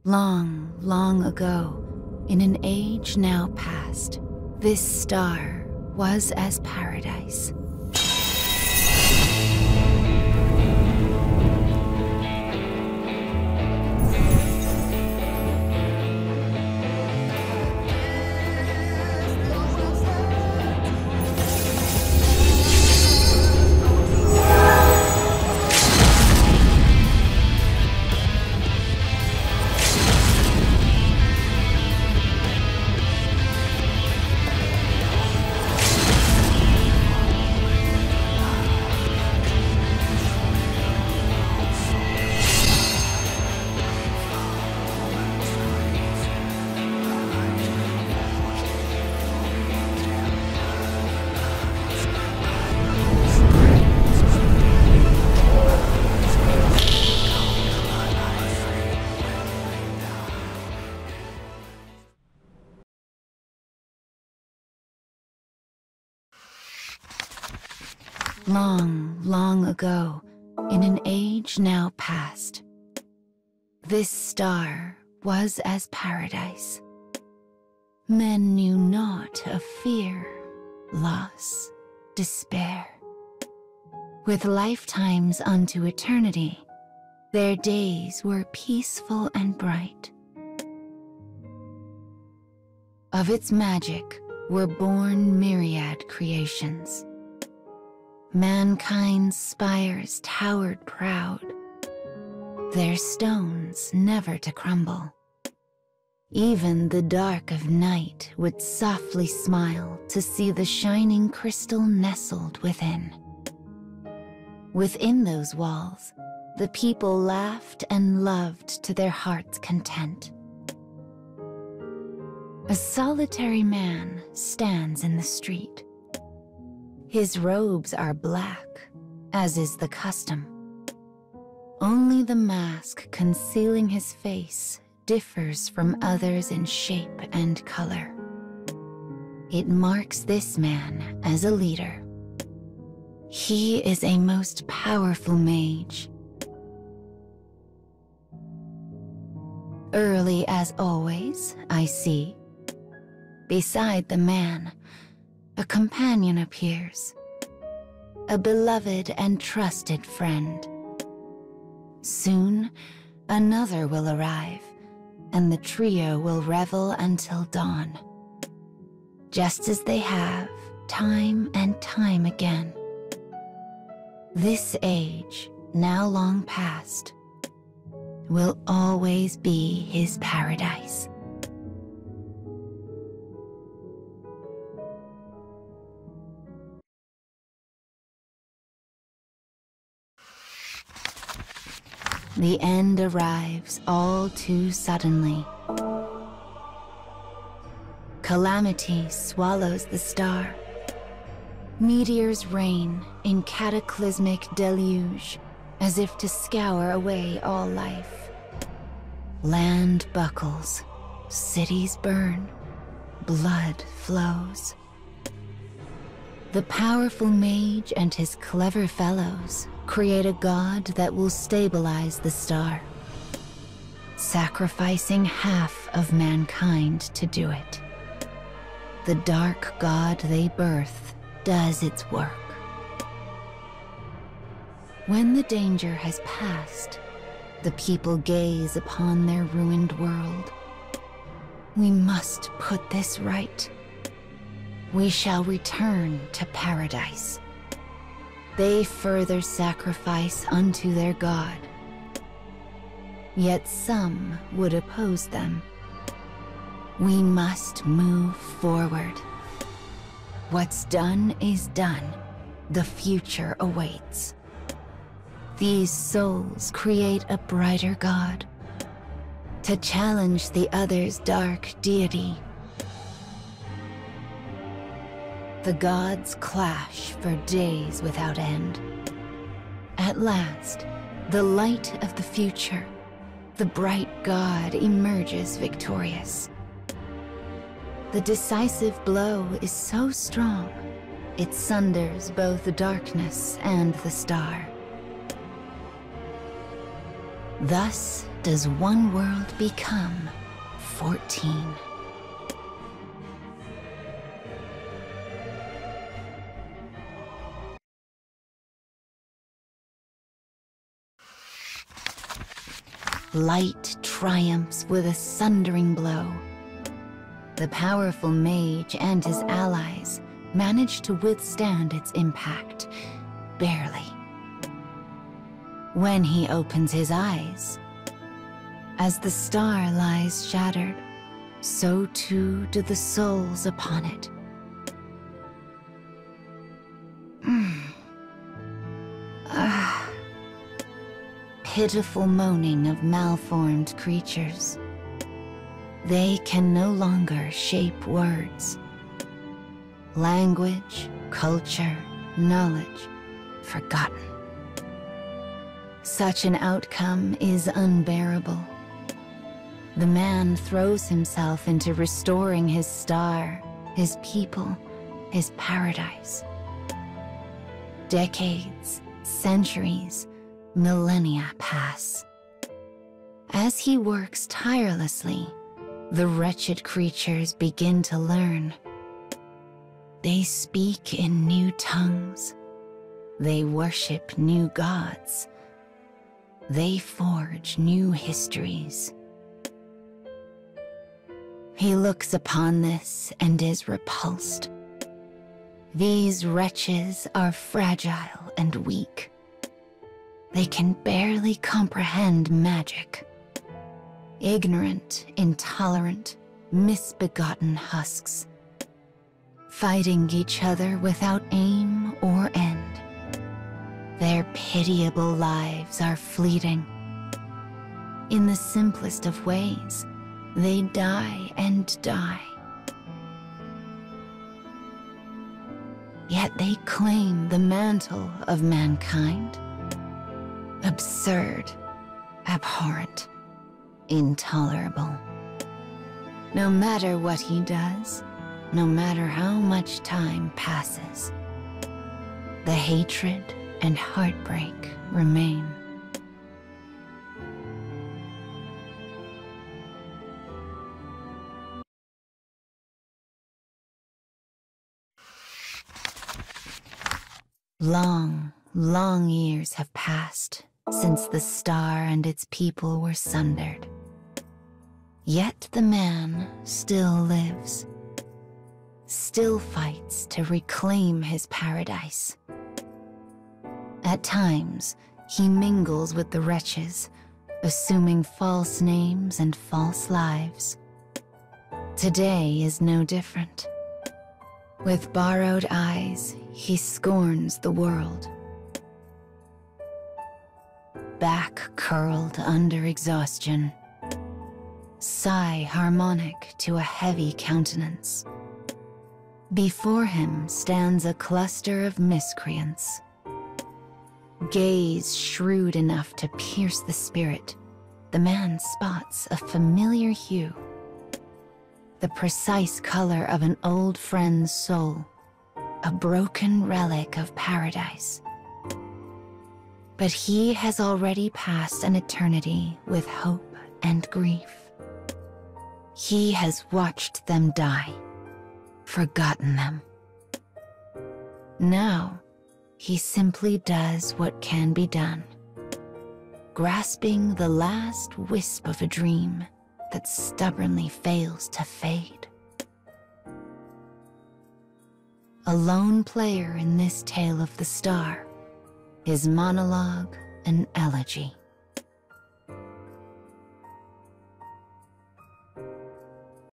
Long, long ago, in an age now past, this star was as paradise. Long, long ago, in an age now past, this star was as paradise. Men knew naught of fear, loss, despair. With lifetimes unto eternity, their days were peaceful and bright. Of its magic were born myriad creations. Mankind's spires towered proud, their stones never to crumble. Even the dark of night would softly smile to see the shining crystal nestled within. Within those walls, the people laughed and loved to their heart's content. A solitary man stands in the street. His robes are black, as is the custom. Only the mask concealing his face differs from others in shape and color. It marks this man as a leader. He is a most powerful mage. Early as always, I see. Beside the man, a companion appears, a beloved and trusted friend. Soon, another will arrive, and the trio will revel until dawn, just as they have time and time again. This age, now long past, will always be his paradise. The end arrives all too suddenly. Calamity swallows the star. Meteors rain in cataclysmic deluge, as if to scour away all life. Land buckles, cities burn, blood flows. The powerful mage and his clever fellows create a god that will stabilize the star, sacrificing half of mankind to do it. The dark god they birth does its work. When the danger has passed, the people gaze upon their ruined world. We must put this right. We shall return to paradise. They further sacrifice unto their god. Yet some would oppose them. We must move forward. What's done is done. The future awaits. These souls create a brighter god, to challenge the other's dark deity. The gods clash for days without end. At last, the light of the future, the bright god emerges victorious. The decisive blow is so strong, it sunders both the darkness and the star. Thus does one world become 14. Light triumphs with a sundering blow. The powerful mage and his allies manage to withstand its impact, barely. When he opens his eyes, as the star lies shattered, so too do the souls upon it. Pitiful moaning of malformed creatures. They can no longer shape words. Language, culture, knowledge, forgotten. Such an outcome is unbearable. The man throws himself into restoring his star, his people, his paradise. Decades, centuries, millennia pass. As he works tirelessly, the wretched creatures begin to learn. They speak in new tongues. They worship new gods. They forge new histories. He looks upon this and is repulsed. These wretches are fragile and weak. They can barely comprehend magic. Ignorant, intolerant, misbegotten husks, fighting each other without aim or end. Their pitiable lives are fleeting. In the simplest of ways, they die and die. Yet they claim the mantle of mankind. Absurd, abhorrent, intolerable. No matter what he does, no matter how much time passes, the hatred and heartbreak remain. Long, long years have passed since the star and its people were sundered. Yet the man still lives, still fights to reclaim his paradise. At times, he mingles with the wretches, assuming false names and false lives. Today is no different. With borrowed eyes, he scorns the world. Back curled under exhaustion, sigh harmonic to a heavy countenance. Before him stands a cluster of miscreants. Gaze shrewd enough to pierce the spirit, the man spots a familiar hue. The precise color of an old friend's soul, a broken relic of paradise. But he has already passed an eternity with hope and grief. He has watched them die, forgotten them. Now, he simply does what can be done, grasping the last wisp of a dream that stubbornly fails to fade. A lone player in this tale of the star, his monologue an elegy.